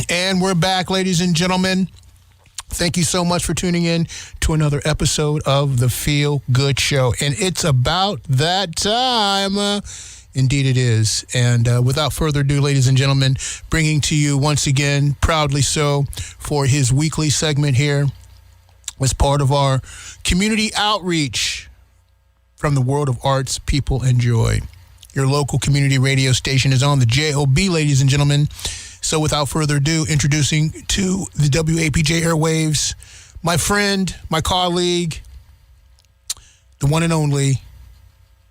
And we're back, ladies and gentlemen. Thank you so much for tuning in to another episode of the Feel Good Show. And it's about that time. Indeed it is. And without further ado, ladies and gentlemen, bringing to you once again, proudly so, for his weekly segment here as part of our community outreach from the world of arts, people, and joy. Your local community radio station is on the JOB, ladies and gentlemen. So without further ado, introducing to the WAPJ airwaves, my friend, my colleague, the one and only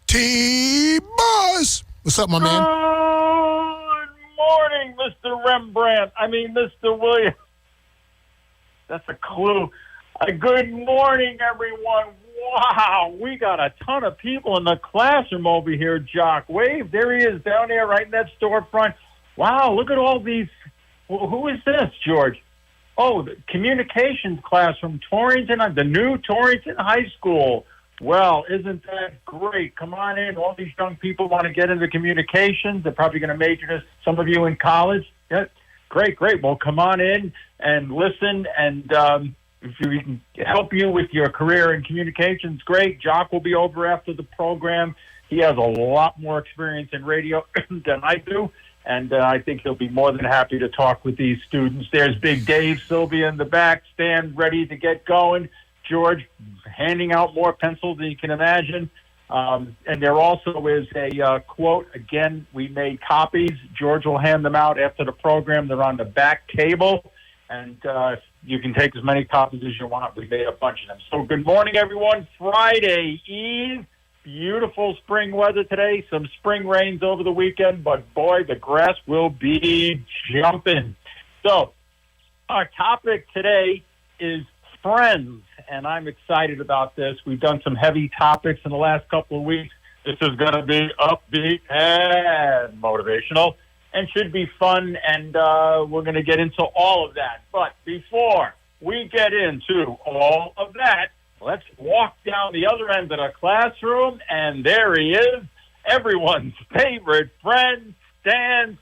T-Boz. What's up, my man? Good morning, Mr. Mr. Williams. That's a clue. Good morning, everyone. Wow, we got a ton of people in the classroom over here, Jock. Wave, there he is down there right in that storefront. Wow, look at all these. Who is this, George? Oh, the communications class from Torrington, the new Torrington High School. Well, isn't that great? Come on in. All these young people want to get into communications. They're probably going to major in, some of you in college. Yeah, great. Well, come on in and listen. And if we can help you with your career in communications, great. Jock will be over after the program. He has a lot more experience in radio than I do. And I think he'll be more than happy to talk with these students. There's Big Dave, Sylvia in the back, stand ready to get going. George handing out more pencils than you can imagine. And there also is a quote. Again, we made copies. George will hand them out after the program. They're on the back table. And you can take as many copies as you want. We made a bunch of them. So good morning, everyone. Friday Eve. Beautiful spring weather today. Some spring rains over the weekend, but boy, the grass will be jumping. So our topic today is friends, and I'm excited about this. We've done some heavy topics in the last couple of weeks. This is going to be upbeat and motivational and should be fun, and we're going to get into all of that. But before we get into all of that, let's walk down the other end of the classroom, and there he is, everyone's favorite friend, Stan,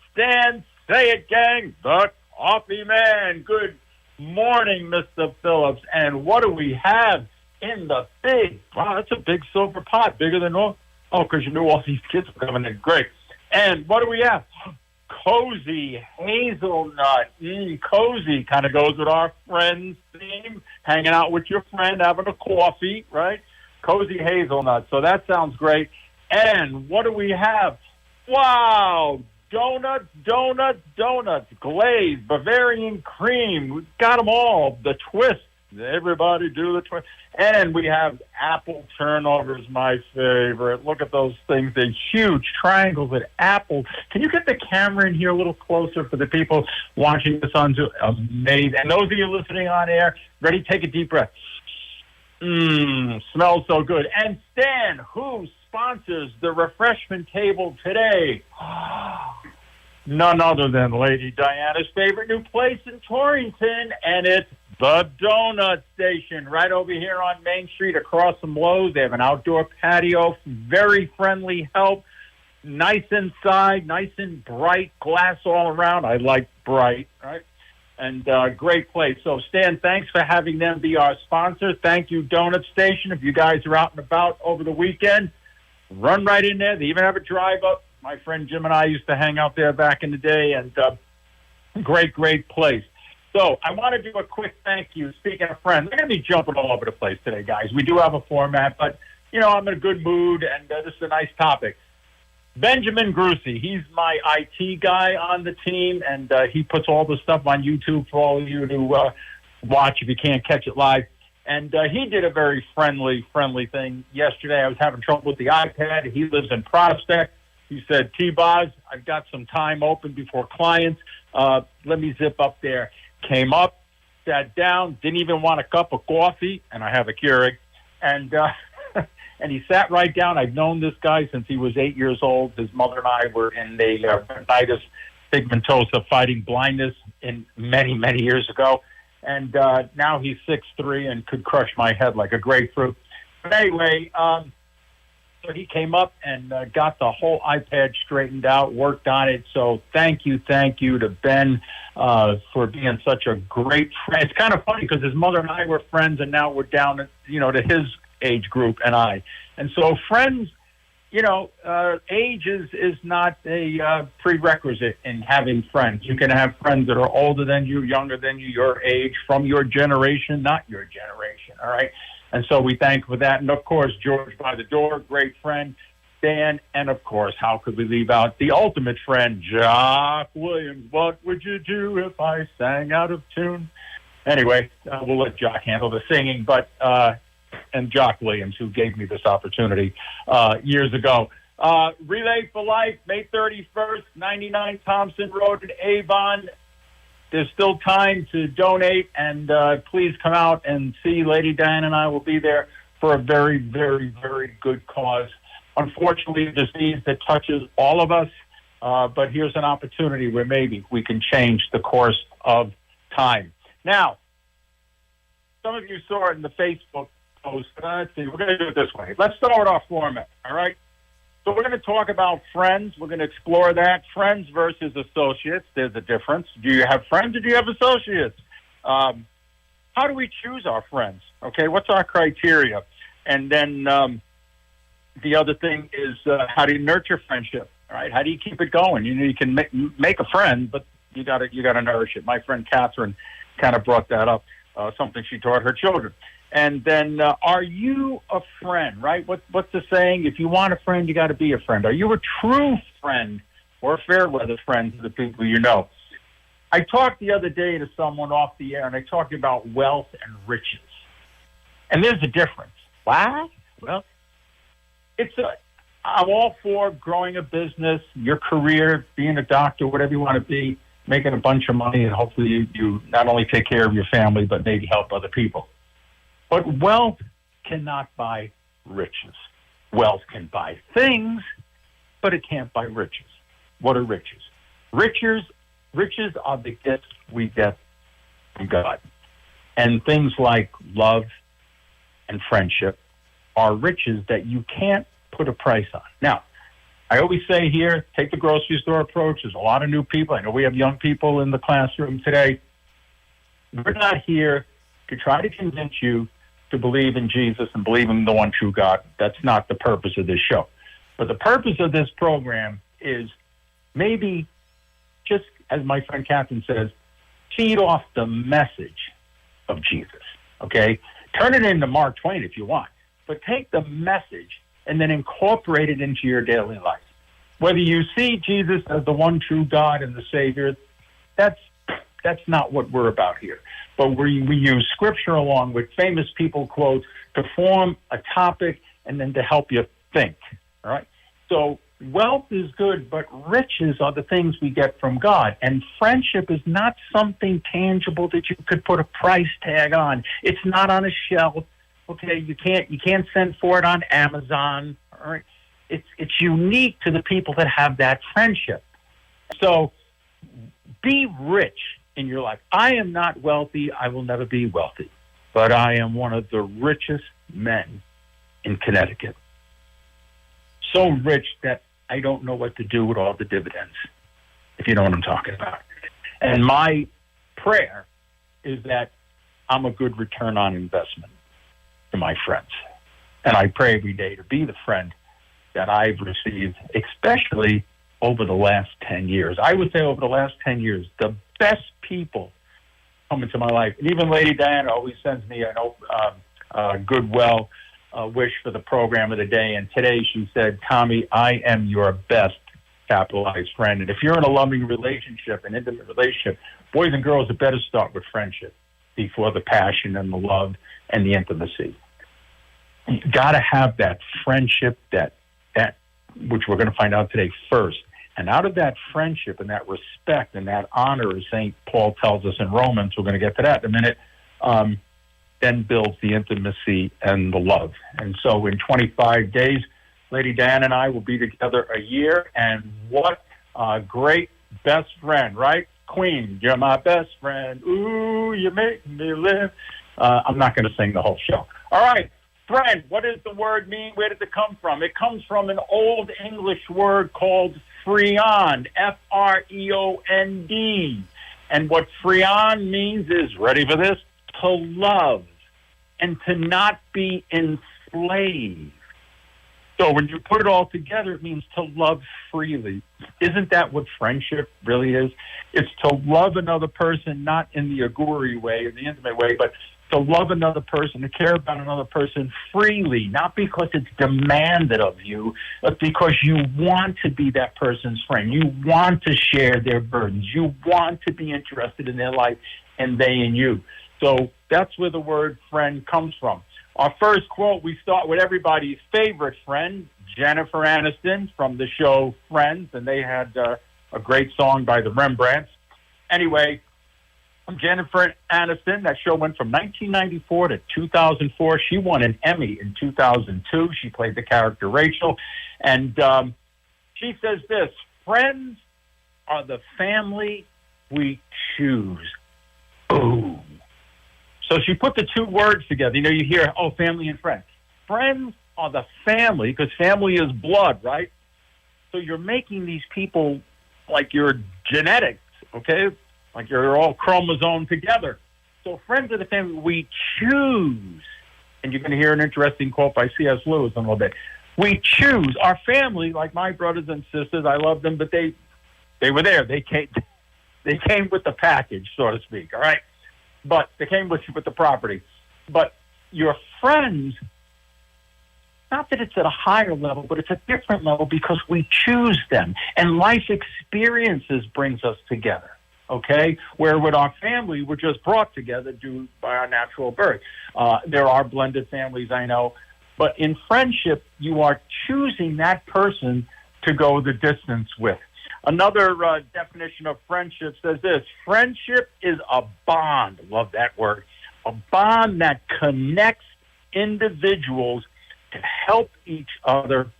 say it, gang, the Coffee Man. Good morning, Mr. Phillips. And what do we have in the big, wow, that's a big silver pot, bigger than all, because you knew all these kids were coming in. Great. And what do we have? Cozy hazelnut. Cozy kind of goes with our friends theme, hanging out with your friend, having a coffee, right? Cozy hazelnut. So that sounds great. And what do we have? Wow, donuts, glazed, Bavarian cream. We've got them all. The twist. Everybody do the twist. And we have apple turnovers, my favorite. Look at those things. They're huge triangles with apples. Can you get the camera in here a little closer for the people watching this on Zoom? Amazing. And those of you listening on air, ready? Take a deep breath. Smells so good. And Stan, who sponsors the refreshment table today? None other than Lady Diana's favorite new place in Torrington, and it's the Donut Station right over here on Main Street across from Lowe's. They have an outdoor patio, very friendly help, nice inside, nice and bright, glass all around. I like bright, right? And great place. So, Stan, thanks for having them be our sponsor. Thank you, Donut Station. If you guys are out and about over the weekend, run right in there. They even have a drive-up. My friend Jim and I used to hang out there back in the day, and great place. So I want to do a quick thank you. Speaking of friends, I'm going to be jumping all over the place today, guys. We do have a format, but, I'm in a good mood, and this is a nice topic. Benjamin Grucey, he's my IT guy on the team, and he puts all the stuff on YouTube for all of you to watch if you can't catch it live. And he did a very friendly thing yesterday. I was having trouble with the iPad. He lives in Prospect. He said, T-Boz, I've got some time open before clients. Let me zip up there. Came up, sat down, didn't even want a cup of coffee, and I have a Keurig. And and he sat right down. I've known this guy since he was 8 years old. His mother and I were in the retinitis pigmentosa fighting blindness in many years ago. And now he's 6'3" and could crush my head like a grapefruit. But anyway, So he came up and got the whole iPad straightened out, worked on it. So thank you to Ben for being such a great friend. It's kind of funny because his mother and I were friends, and now we're down, to his age group and I. And so friends, age is not a prerequisite in having friends. You can have friends that are older than you, younger than you, your age, from your generation, not your generation, all right? And so we thank for that. And, of course, George by the door, great friend, Dan, and, of course, how could we leave out the ultimate friend, Jock Williams? What would you do if I sang out of tune? Anyway, we'll let Jock handle the singing, and Jock Williams, who gave me this opportunity years ago. Relay for Life, May 31st, 99 Thompson Road in Avon. There's still time to donate, and please come out and see Lady Diane, and I will be there for a very, very, very good cause. Unfortunately, a disease that touches all of us, but here's an opportunity where maybe we can change the course of time. Now, some of you saw it in the Facebook post. Let's see, we're going to do it this way. Let's start with our format, all right? So we're going to talk about friends. We're going to explore that. Friends versus associates. There's a difference. Do you have friends or do you have associates? How do we choose our friends? Okay, what's our criteria? And then the other thing is how do you nurture friendship? All right, how do you keep it going? You can make a friend, but you got to nourish it. My friend Catherine kind of brought that up, something she taught her children. And then, are you a friend, right? What's the saying? If you want a friend, you got to be a friend. Are you a true friend or a fair weather friend to the people you know? I talked the other day to someone off the air, and I talked about wealth and riches. And there's a difference. What? Well, I'm all for growing a business, your career, being a doctor, whatever you want to be, making a bunch of money, and hopefully you not only take care of your family, but maybe help other people. But wealth cannot buy riches. Wealth can buy things, but it can't buy riches. What are riches? Riches are the gifts we get from God. And things like love and friendship are riches that you can't put a price on. Now, I always say here, take the grocery store approach. There's a lot of new people. I know we have young people in the classroom today. We're not here to try to convince you to believe in Jesus and believe in the one true God. That's not the purpose of this show. But the purpose of this program is maybe, just as my friend Catherine says, feed off the message of Jesus, okay? Turn it into Mark Twain if you want, but take the message and then incorporate it into your daily life. Whether you see Jesus as the one true God and the Savior, that's not what we're about here. But we use scripture along with famous people quotes to form a topic and then to help you think, all right? So wealth is good, but riches are the things we get from God. And friendship is not something tangible that you could put a price tag on. It's not on a shelf. Okay, you can't send for it on Amazon. All right? It's unique to the people that have that friendship. So be rich in your life. I am not wealthy. I will never be wealthy. But I am one of the richest men in Connecticut. So rich that I don't know what to do with all the dividends, if you know what I'm talking about. And my prayer is that I'm a good return on investment to my friends. And I pray every day to be the friend that I've received, especially over the last 10 years. I would say over the last 10 years, the best people come into my life. And even Lady Diana always sends me a goodwill wish for the program of the day. And today she said, Tommy, I am your best capitalized friend. And if you're in a loving relationship, an intimate relationship, boys and girls, it better start with friendship before the passion and the love and the intimacy. You got to have that friendship, that which we're going to find out today first. And out of that friendship and that respect and that honor, as St. Paul tells us in Romans, we're going to get to that in a minute, then builds the intimacy and the love. And so in 25 days, Lady Dan and I will be together a year. And what a great best friend, right? Queen, you're my best friend. Ooh, you make me live. I'm not going to sing the whole show. All right. Friend, what does the word mean? Where does it come from? It comes from an old English word called friend, F-R-E-O-N-D. And what friend means is, ready for this, to love and to not be enslaved. So when you put it all together, it means to love freely. Isn't that what friendship really is? It's to love another person, not in the agouri way, in the intimate way, but to love another person, to care about another person freely, not because it's demanded of you, but because you want to be that person's friend. You want to share their burdens. You want to be interested in their life and they in you. So that's where the word friend comes from. Our first quote, we start with everybody's favorite friend, Jennifer Aniston from the show Friends, and they had a great song by the Rembrandts. Anyway, Jennifer Aniston, that show went from 1994 to 2004. She won an Emmy in 2002. She played the character Rachel. And she says this, friends are the family we choose. Boom. So she put the two words together. You know, you hear, oh, family and friends. Friends are the family, because family is blood, right? So you're making these people like your genetics, okay? Like you're all chromosomed together. So friends are the family we choose. And you're going to hear an interesting quote by C.S. Lewis in a little bit. We choose. Our family, like my brothers and sisters, I love them, but they were there. They came with the package, so to speak, all right? But they came with the property. But your friends, not that it's at a higher level, but it's a different level because we choose them. And life experiences brings us together, okay? Where with our family, we're just brought together due by our natural birth. There are blended families, I know. But in friendship, you are choosing that person to go the distance with. Another definition of friendship says this, friendship is a bond, love that word, a bond that connects individuals to help each other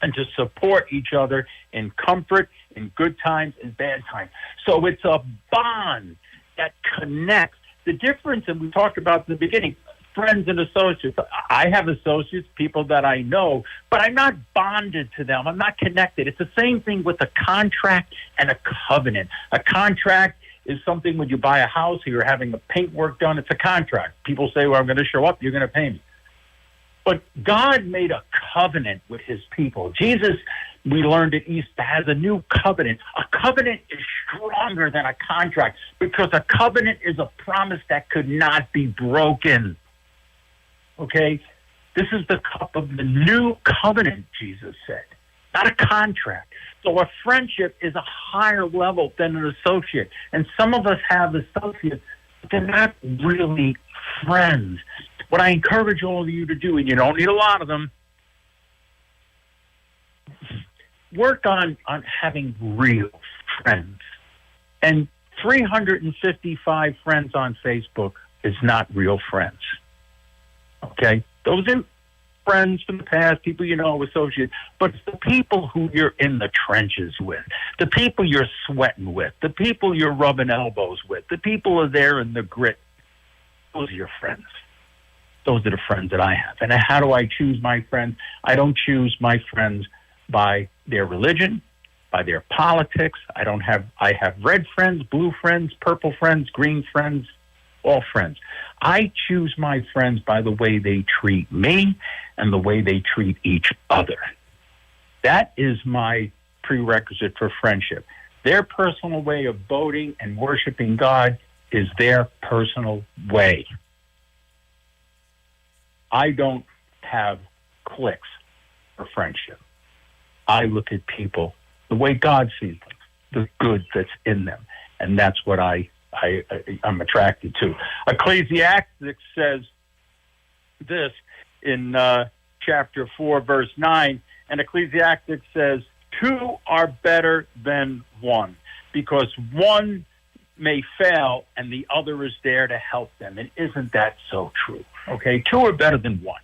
and to support each other in comfort, in good times, and bad times. So it's a bond that connects. The difference, and we talked about in the beginning, friends and associates. I have associates, people that I know, but I'm not bonded to them. I'm not connected. It's the same thing with a contract and a covenant. A contract is something when you buy a house or you're having the paint work done, it's a contract. People say, well, I'm going to show up, you're going to pay me. But God made a covenant with his people. Jesus, we learned at Easter, has a new covenant. A covenant is stronger than a contract because a covenant is a promise that could not be broken. Okay? This is the cup of the new covenant, Jesus said, not a contract. So a friendship is a higher level than an associate. And some of us have associates, but they're not really friends. What I encourage all of you to do, and you don't need a lot of them, work on having real friends. And 355 friends on Facebook is not real friends. Okay? Those are friends from the past, people you know, associates, but it's the people who you're in the trenches with, the people you're sweating with, the people you're rubbing elbows with, the people who are there in the grit. Those are your friends. Those are the friends that I have. And how do I choose my friends? I don't choose my friends by their religion, by their politics. I have red friends, blue friends, purple friends, green friends, all friends. I choose my friends by the way they treat me and the way they treat each other. That is my prerequisite for friendship. Their personal way of voting and worshiping God is their personal way. I don't have cliques for friendship. I look at people the way God sees them, the good that's in them, and that's what I'm attracted to. Ecclesiastes says this in chapter 4, verse 9, and Ecclesiastes says, 2 are better than 1, because one may fail and the other is there to help them. And isn't that so true? Okay, 2 are better than 1,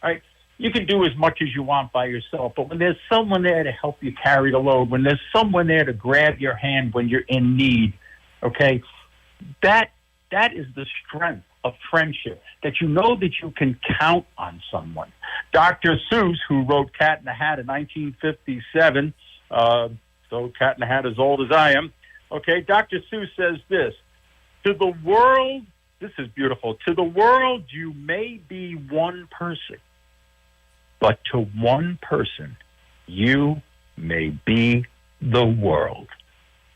right? You can do as much as you want by yourself, but when there's someone there to help you carry the load, when there's someone there to grab your hand when you're in need, okay, that is the strength of friendship, that you know that you can count on someone. Dr. Seuss, who wrote Cat in the Hat in 1957, so Cat in the Hat as old as I am, okay, Dr. Seuss says this, to the world, this is beautiful, to the world you may be one person, but to one person you may be the world.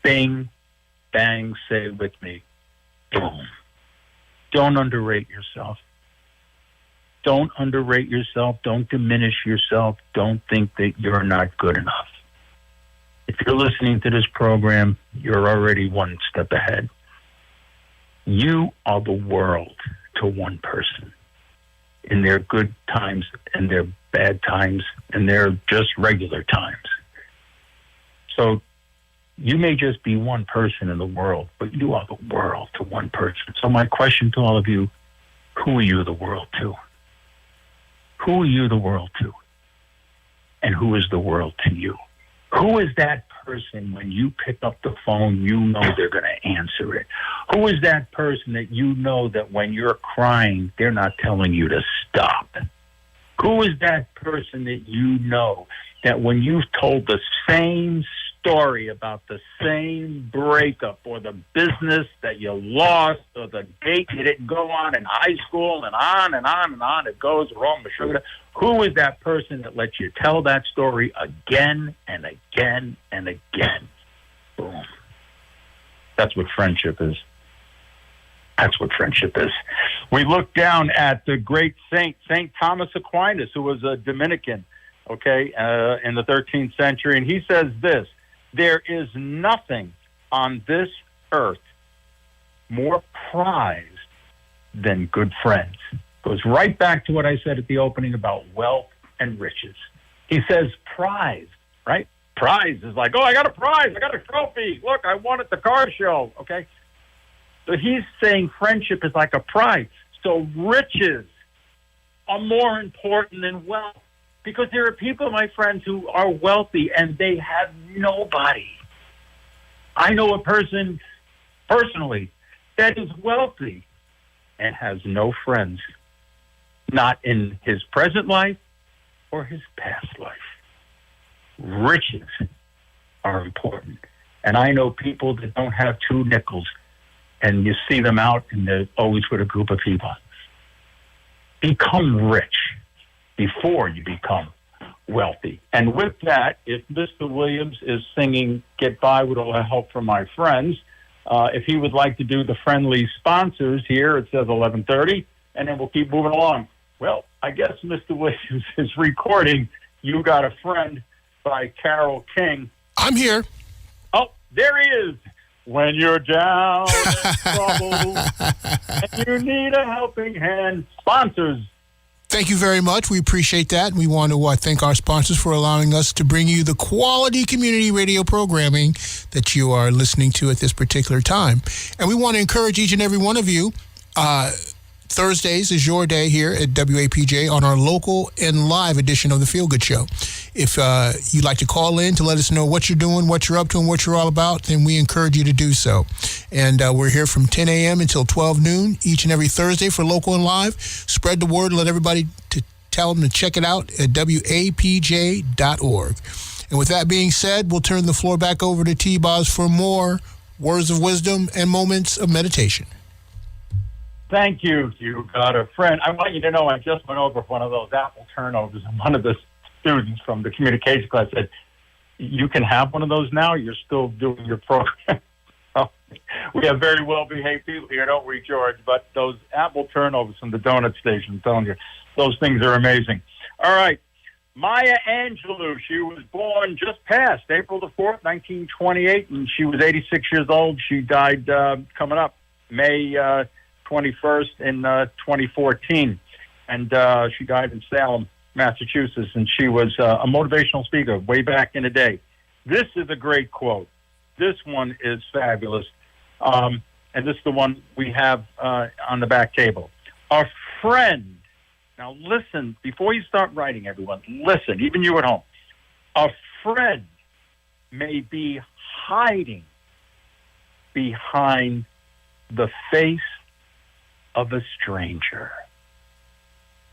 Bing, bang, say it with me, boom. Don't underrate yourself. Don't underrate yourself. Don't diminish yourself. Don't think that you're not good enough. If you're listening to this program, you're already one step ahead. You are the world to one person in their good times and their bad times and their just regular times. So you may just be one person in the world, but you are the world to one person. So my question to all of you, who are you the world to? Who are you the world to? And who is the world to you? Who is that person when you pick up the phone, you know they're going to answer it? Who is that person that you know that when you're crying, they're not telling you to stop? Who is that person that you know that when you've told the same story about the same breakup or the business that you lost or the date you didn't go on in high school and on and on and on, it goes wrong. Who is that person that lets you tell that story again and again and again? Boom. That's what friendship is. That's what friendship is. We look down at the great Saint Thomas Aquinas, who was a Dominican, okay, in the 13th century, and he says this, there is nothing on this earth more prized than good friends. Goes right back to what I said at the opening about wealth and riches. He says prize, right? Prize is like, oh, I got a prize, I got a trophy. Look, I won at the car show, okay? So he's saying friendship is like a prize. So riches are more important than wealth. Because there are people, my friends, who are wealthy and they have nobody. I know a person personally that is wealthy and has no friends, not in his present life or his past life. Riches are important. And I know people that don't have two nickels, and you see them out and they're always with a group of people. Become rich before you become wealthy. And with that, if Mr. Williams is singing Get By With All the Help from My Friends, if he would like to do the friendly sponsors here, it says 11:30, and then we'll keep moving along. Well, I guess Mr. Williams is recording You Got a Friend by Carole King. I'm here. Oh, there he is. When you're down in trouble and you need a helping hand, sponsors. Thank you very much. We appreciate that. We want to thank our sponsors for allowing us to bring you the quality community radio programming that you are listening to at this particular time. And we want to encourage each and every one of you. Thursdays is your day here at WAPJ on our local and live edition of the Feel Good Show. If you'd like to call in to let us know what you're doing, what you're up to, and what you're all about, then we encourage you to do so. And we're here from 10 a.m. until 12 noon each and every Thursday for local and live. Spread the word. Let everybody tell them to check it out at WAPJ.org. And with that being said, we'll turn the floor back over to T-Boz for more words of wisdom and moments of meditation. Thank you. You got a friend. I want you to know I just went over one of those apple turnovers, and one of the students from the communication class said, you can have one of those now? You're still doing your program. We have very well-behaved people here, don't we, George? But those apple turnovers from the donut station, I'm telling you, those things are amazing. All right. Maya Angelou, she was born just past April the 4th, 1928, and she was 86 years old. She died coming up May 21st in 2014, and she died in Salem, Massachusetts, and she was a motivational speaker way back in the day. This is a great quote. This one is fabulous, and this is the one we have on the back table. A friend, now listen, before you start writing, everyone, listen, even you at home. A friend may be hiding behind the face of a stranger.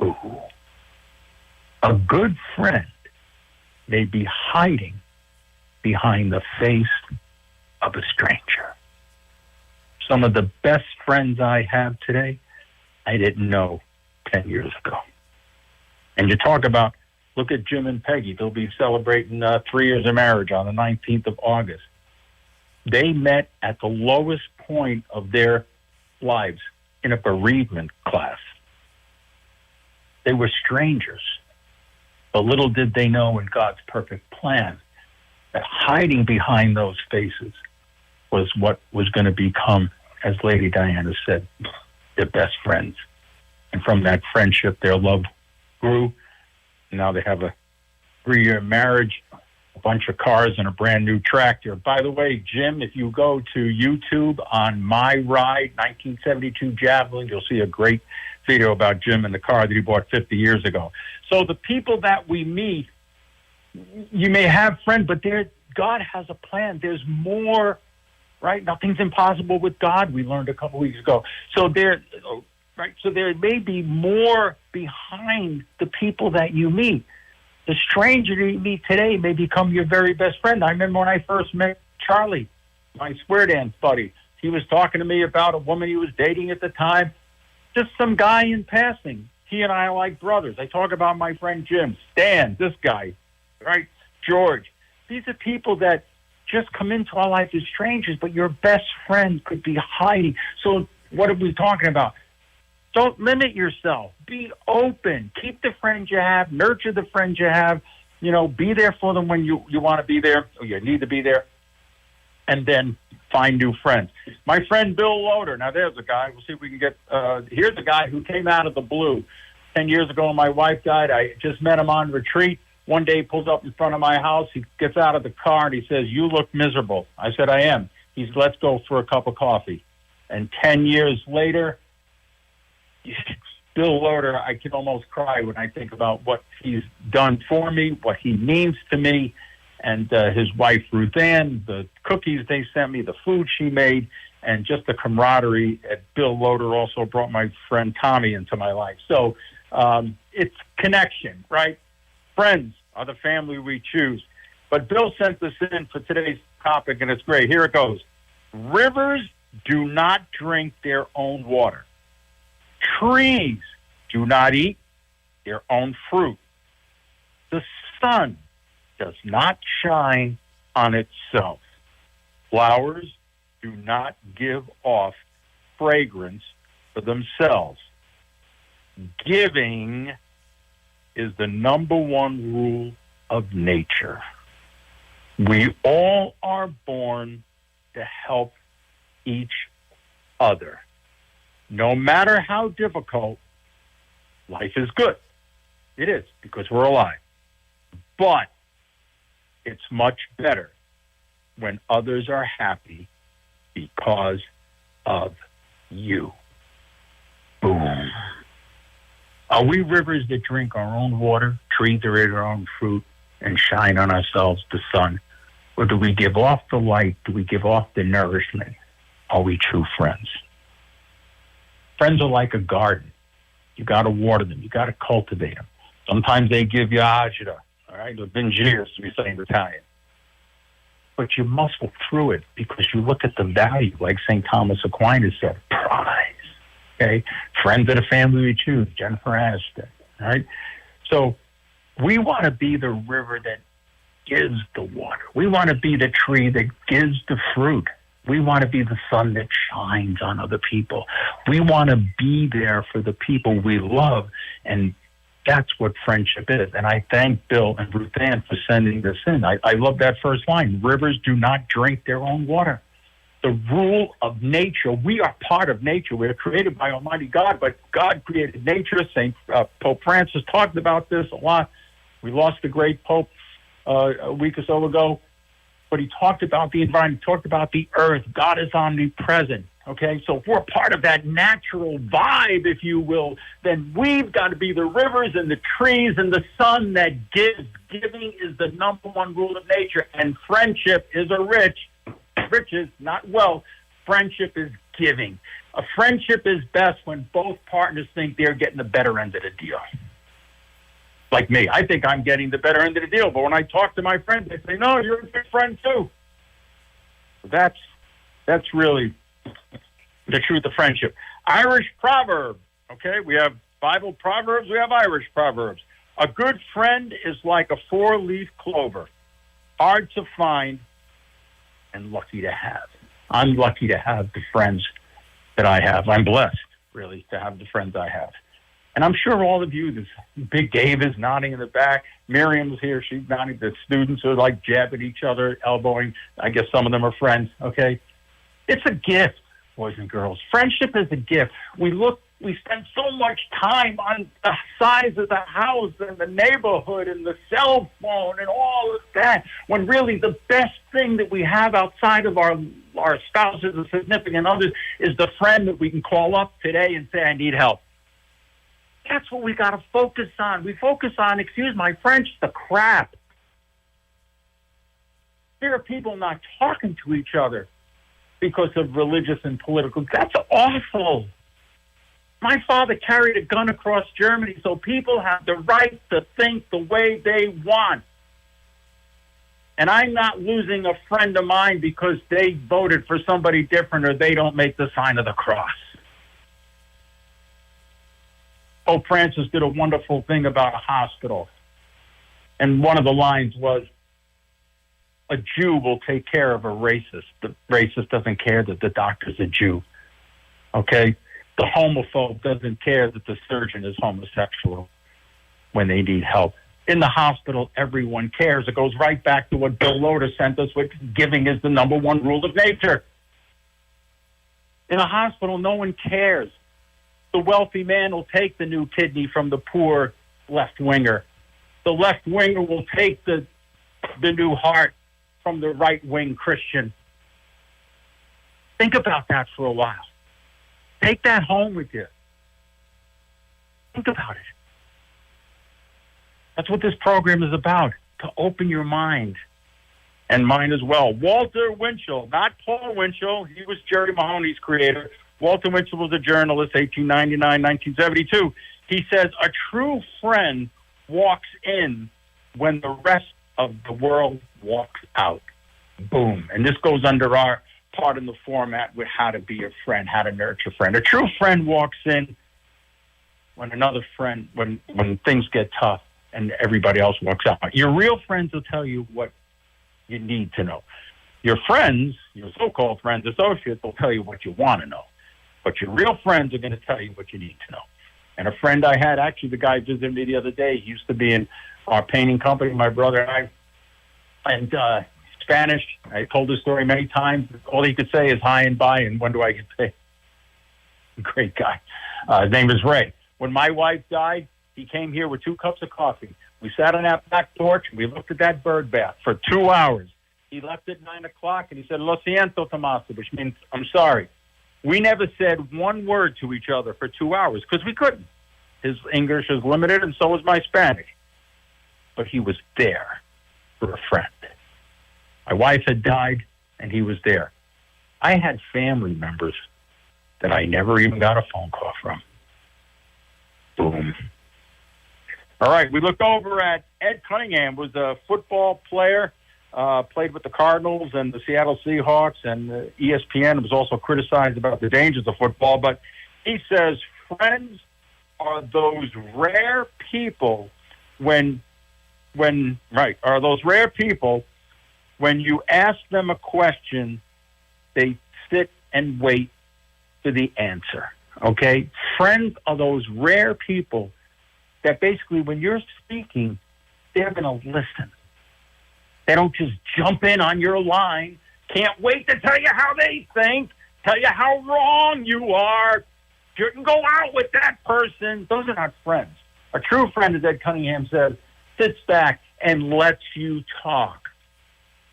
Ooh. A good friend may be hiding behind the face of a stranger. Some of the best friends I have today, I didn't know 10 years ago. And you talk about, look at Jim and Peggy. They'll be celebrating 3 years of marriage on the 19th of August. They met at the lowest point of their lives in a bereavement class. They were strangers. But little did they know in God's perfect plan that hiding behind those faces was what was going to become, as Lady Diana said, their best friends. And from that friendship, their love grew. Now they have a 3-year marriage, a bunch of cars, and a brand new tractor. By the way, Jim, if you go to YouTube on My Ride 1972 Javelin, you'll see a great video about Jim and the car that he bought 50 years ago. So the people that we meet, you may have friends, but God has a plan. There's more, right? Nothing's impossible with God, we learned a couple weeks ago. So there may be more behind the people that you meet. The stranger you meet today may become your very best friend. I remember when I first met Charlie, my square dance buddy. He was talking to me about a woman he was dating at the time. Just some guy in passing. He and I are like brothers. I talk about my friend Jim, Stan, this guy, right? George. These are people that just come into our life as strangers, but your best friend could be hiding. So what are we talking about? Don't limit yourself. Be open. Keep the friends you have. Nurture the friends you have. You know, be there for them when you want to be there or you need to be there. And then find new friends. My friend Bill Loader. Now, there's a guy. We'll see if we can get... here's a guy who came out of the blue. 10 years ago, when my wife died, I just met him on retreat. One day, he pulls up in front of my house. He gets out of the car, and he says, "You look miserable." I said, "I am." He's, "Let's go for a cup of coffee." And 10 years later, Bill Loader, I can almost cry when I think about what he's done for me, what he means to me, and his wife, Ruth Ann, the cookies they sent me, the food she made, and just the camaraderie. Bill Loader also brought my friend Tommy into my life. So it's connection, right? Friends are the family we choose. But Bill sent this in for today's topic, and it's great. Here it goes. Rivers do not drink their own water. Trees do not eat their own fruit. The sun does not shine on itself. Flowers do not give off fragrance for themselves. Giving is the number one rule of nature. We all are born to help each other. No matter how difficult, life is good. It is, because we're alive. But it's much better when others are happy because of you. Boom. Are we rivers that drink our own water, trees that eat our own fruit, and shine on ourselves the sun? Or do we give off the light? Do we give off the nourishment? Are we true friends? Friends are like a garden. You got to water them. You got to cultivate them. Sometimes they give you agita, all right, or bingiers, we say in Italian. But you muscle through it because you look at the value, like St. Thomas Aquinas said, prize. Okay? Friends of the family we choose, Jennifer Aniston. All right? So we want to be the river that gives the water. We want to be the tree that gives the fruit. We want to be the sun that shines on other people. We want to be there for the people we love, and that's what friendship is. And I thank Bill and Ruth Ann for sending this in. I love that first line. Rivers do not drink their own water. The rule of nature, we are part of nature. We are created by Almighty God, but God created nature. Pope Francis talked about this a lot. We lost the great Pope a week or so ago. But he talked about the environment, talked about the earth. God is omnipresent, okay? So if we're part of that natural vibe, if you will, then we've got to be the rivers and the trees and the sun that gives. Giving is the number one rule of nature, and friendship is riches, not wealth. Friendship is giving. A friendship is best when both partners think they're getting the better end of the deal. Like me, I think I'm getting the better end of the deal. But when I talk to my friends, they say, no, you're a good friend too. That's really the truth of friendship. Irish proverb, okay? We have Bible proverbs, we have Irish proverbs. A good friend is like a four-leaf clover, hard to find and lucky to have. I'm lucky to have the friends that I have. I'm blessed, really, to have the friends I have. And I'm sure all of you, this Big Dave is nodding in the back. Miriam's here. She's nodding. The students are like jabbing each other, elbowing. I guess some of them are friends, okay? It's a gift, boys and girls. Friendship is a gift. We spend so much time on the size of the house and the neighborhood and the cell phone and all of that, when really the best thing that we have outside of our spouses and significant others is the friend that we can call up today and say, I need help. That's what we got to focus on. We focus on, excuse my French, the crap. There are people not talking to each other because of religious and political. That's awful. My father carried a gun across Germany, so people have the right to think the way they want. And I'm not losing a friend of mine because they voted for somebody different or they don't make the sign of the cross. Pope Francis did a wonderful thing about a hospital. And one of the lines was, a Jew will take care of a racist. The racist doesn't care that the doctor's a Jew. Okay? The homophobe doesn't care that the surgeon is homosexual when they need help. In the hospital, everyone cares. It goes right back to what Bill Loader sent us, which giving is the number one rule of nature. In a hospital, no one cares. The wealthy man will take the new kidney from the poor left-winger. The left-winger will take the new heart from the right-wing Christian. Think about that for a while. Take that home with you. Think about it. That's what this program is about, to open your mind and mine as well. Walter Winchell, not Paul Winchell. He was Jerry Mahoney's creator. Walter Winchell was a journalist, 1899, 1972. He says, a true friend walks in when the rest of the world walks out. Boom. And this goes under our part in the format with how to be a friend, how to nurture a friend. A true friend walks in when another friend, when things get tough and everybody else walks out. Your real friends will tell you what you need to know. Your friends, your so-called friends, associates, will tell you what you want to know. But your real friends are going to tell you what you need to know. And a friend I had, actually the guy visited me the other day, he used to be in our painting company, my brother and I, and Spanish. I told this story many times. All he could say is hi and bye, and when do I get paid? Great guy. His name is Ray. When my wife died, he came here with 2 cups of coffee. We sat on that back porch, and we looked at that bird bath for 2 hours. He left at 9 o'clock, and he said, Lo siento, Tommaso, which means, I'm sorry. We never said one word to each other for 2 hours because we couldn't. His English is limited, and so was my Spanish. But he was there for a friend. My wife had died, and he was there. I had family members that I never even got a phone call from. Boom. All right, we looked over at Ed Cunningham, was a football player, played with the Cardinals and the Seattle Seahawks, and ESPN was also criticized about the dangers of football. But he says friends are those rare people when you ask them a question, they sit and wait for the answer. Okay? Friends are those rare people that basically when you're speaking, they're going to listen. They don't just jump in on your line, can't wait to tell you how they think, tell you how wrong you are. You can go out with that person. Those are not friends. A true friend, as Ed Cunningham says, sits back and lets you talk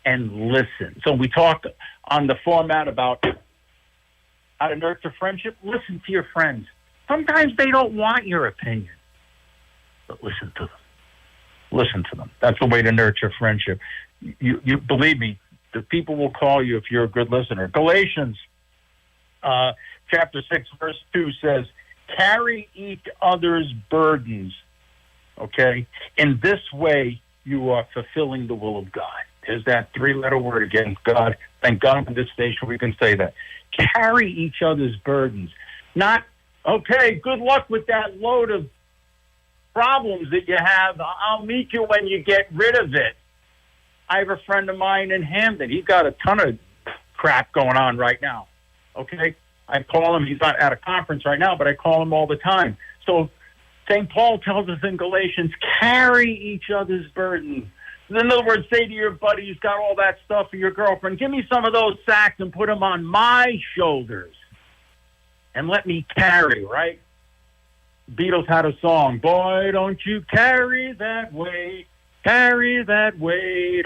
and listen. So we talked on the format about how to nurture friendship. Listen to your friends. Sometimes they don't want your opinion, but listen to them. Listen to them. That's the way to nurture friendship. You believe me, the people will call you if you're a good listener. Galatians chapter 6, verse 2 says, carry each other's burdens, okay? In this way, you are fulfilling the will of God. There's that three-letter word again, God. Thank God for this station we can say that. Carry each other's burdens. Not, okay, good luck with that load of problems that you have. I'll meet you when you get rid of it. I have a friend of mine in Hamden. He's got a ton of crap going on right now, okay? I call him. He's not at a conference right now, but I call him all the time. So St. Paul tells us in Galatians, carry each other's burdens. In other words, say to your buddy who's got all that stuff for your girlfriend, give me some of those sacks and put them on my shoulders and let me carry, right? Beatles had a song, boy, don't you carry that weight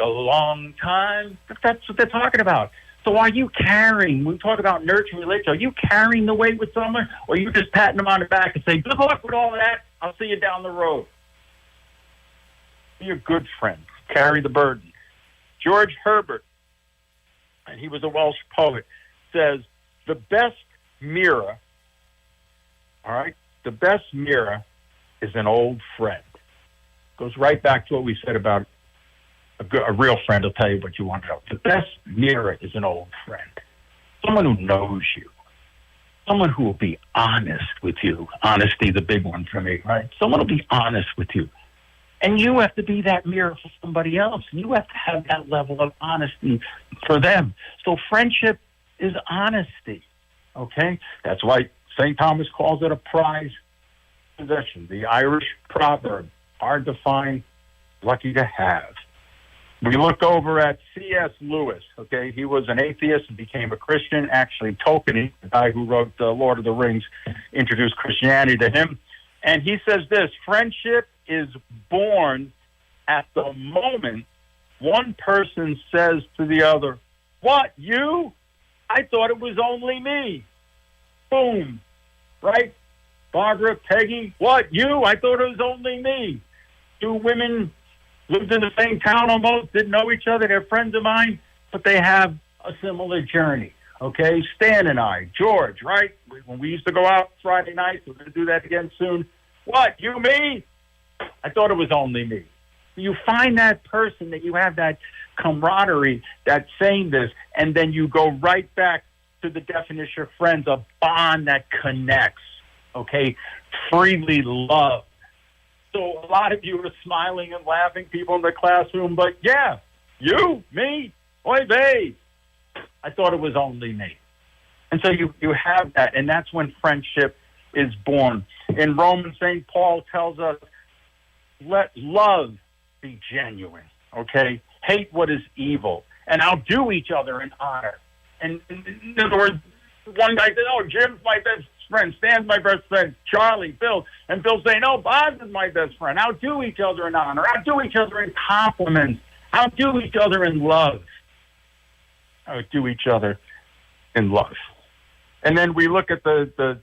a long time. That's what they're talking about. So are you carrying, when we talk about nurturing relationships, are you carrying the weight with someone, or are you just patting them on the back and saying, good luck with all that, I'll see you down the road? Be a good friend. Carry the burden. George Herbert, and he was a Welsh poet, says, the best mirror, all right, the best mirror is an old friend. Goes right back to what we said about a real friend will tell you what you want to know. The best mirror is an old friend. Someone who knows you. Someone who will be honest with you. Honesty, the big one for me, right? Someone will be honest with you. And you have to be that mirror for somebody else. You have to have that level of honesty for them. So friendship is honesty, okay? That's why St. Thomas calls it a prized possession. The Irish proverb, hard to find, lucky to have. We look over at C.S. Lewis, okay? He was an atheist and became a Christian. Actually, Tolkien, the guy who wrote The Lord of the Rings, introduced Christianity to him. And he says this, friendship is born at the moment one person says to the other, what, you? I thought it was only me. Boom. Right? Barbara, Peggy, what, you? I thought it was only me. Two women lived in the same town almost, didn't know each other. They're friends of mine, but they have a similar journey. Okay? Stan and I, George, right? When we used to go out Friday nights, we're going to do that again soon. What, you, me? I thought it was only me. You find that person that you have that camaraderie, that sameness, and then you go right back to the definition of friends, a bond that connects, okay? Freely love. So a lot of you are smiling and laughing, people in the classroom, but yeah, you, me, oy vey. I thought it was only me. And so you have that, and that's when friendship is born. In Romans, St. Paul tells us, let love be genuine, okay? Hate what is evil, and outdo each other in honor. And in other words, one guy said, oh, Jim's my best friend, Stan's my best friend, Charlie, Bill. And Bill's saying, no, Bob is my best friend. Outdo each other in honor. Outdo each other in compliments. Outdo each other in love. Outdo each other in love. And then we look at the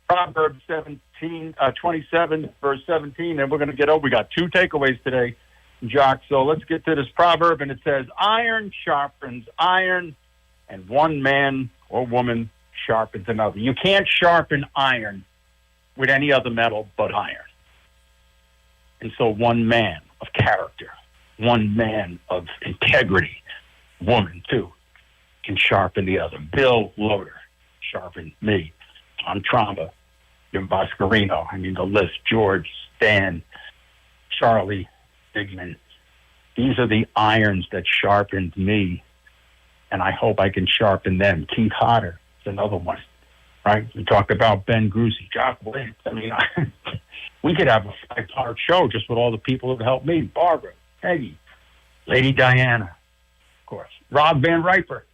Proverbs 27, verse 17, and we're going to get over. We got two takeaways today, Jock. So let's get to this proverb, and it says, iron sharpens iron, and one man or woman sharpens another. You can't sharpen iron with any other metal but iron. And so one man of character, one man of integrity, woman too, can sharpen the other. Bill Loader sharpened me. Tom Tromba, Jim Boscarino, I mean the list, George, Stan, Charlie, Digman. These are the irons that sharpened me, and I hope I can sharpen them. Keith Hodder is another one, right? We talked about Ben Grucy, Jock Williams. I mean, we could have a 5-part show just with all the people who helped me. Barbara, Peggy, Lady Diana, of course, Rob Van Riper,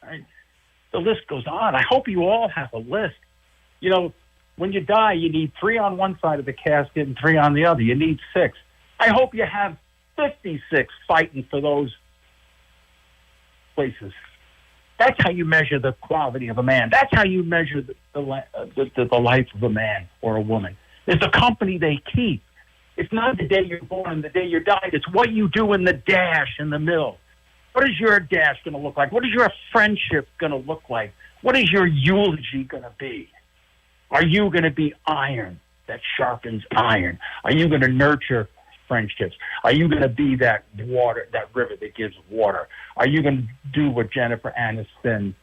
right? The list goes on. I hope you all have a list. You know, when you die, you need 3 on one side of the casket and 3 on the other. You need 6. I hope you have 56 fighting for those places. That's how you measure the quality of a man. That's how you measure the life of a man or a woman. It's the company they keep. It's not the day you're born and the day you died. It's what you do in the dash in the mill. What is your dash going to look like? What is your friendship going to look like? What is your eulogy going to be? Are you going to be iron that sharpens iron? Are you going to nurture friendships? Are you going to be that water, that river that gives water? Are you going to do what Jennifer Aniston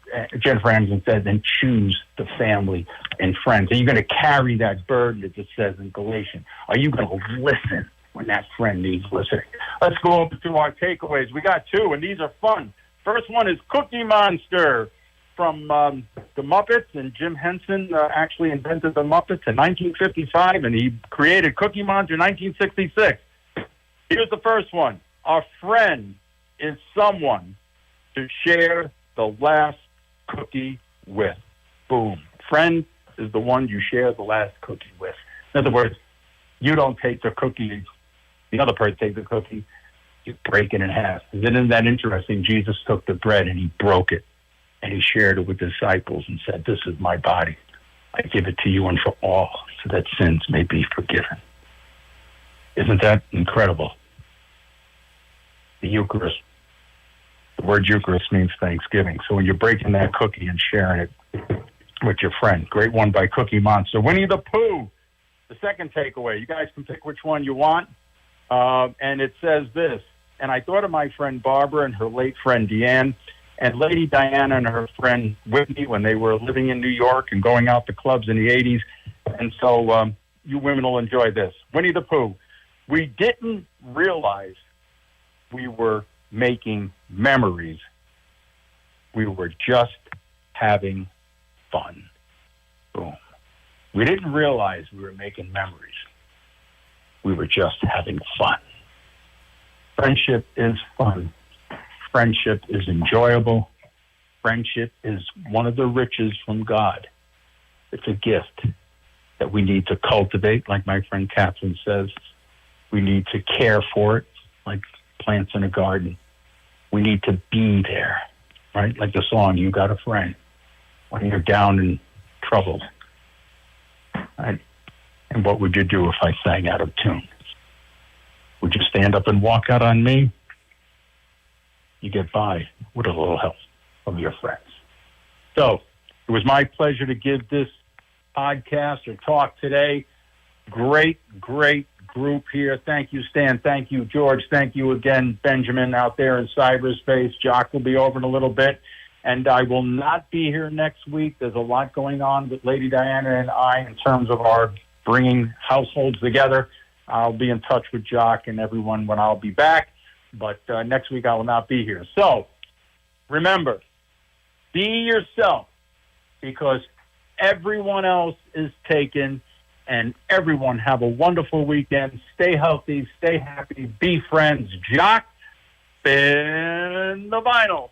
says and choose the family and friends? Are you going to carry that burden that it says in Galatians? Are you going to listen when that friend needs listening? Let's go over to our takeaways. We got two, and these are fun. First one is Cookie Monster from the Muppets, and Jim Henson actually invented the Muppets in 1955, and he created Cookie Monster in 1966. Here's the first one. A friend is someone to share the last cookie with. Boom. Friend is the one you share the last cookie with. In other words, you don't take the cookie, the other person takes the cookie, you break it in half. Isn't that interesting? Jesus took the bread and he broke it, and he shared it with the disciples and said, this is my body. I give it to you and for all, so that sins may be forgiven. Isn't that incredible? The Eucharist, the word Eucharist means Thanksgiving. So when you're breaking that cookie and sharing it with your friend, great one by Cookie Monster. Winnie the Pooh, the second takeaway. You guys can pick which one you want. And it says this, and I thought of my friend Barbara and her late friend Deanne, and Lady Diana and her friend Whitney when they were living in New York and going out to clubs in the 80s. And so you women will enjoy this. Winnie the Pooh, we didn't realize we were making memories. We were just having fun. Boom. We didn't realize we were making memories. We were just having fun. Friendship is fun. Friendship is enjoyable. Friendship is one of the riches from God. It's a gift that we need to cultivate, like my friend Catherine says. We need to care for it, like plants in a garden. We need to be there, right? Like the song, You Got a Friend, when you're down and troubled. Right? And what would you do if I sang out of tune? Would you stand up and walk out on me? You get by with a little help from your friends. So it was my pleasure to give this podcast or talk today. Great group here. Thank you, Stan. Thank you, George. Thank you again, Benjamin, out there in cyberspace. Jock will be over in a little bit. And I will not be here next week. There's a lot going on with Lady Diana and I in terms of our bringing households together. I'll be in touch with Jock and everyone when I'll be back. But next week I will not be here. So remember, be yourself, because everyone else is taken. And everyone have a wonderful weekend. Stay healthy, stay happy, be friends. Jock, spin the vinyl.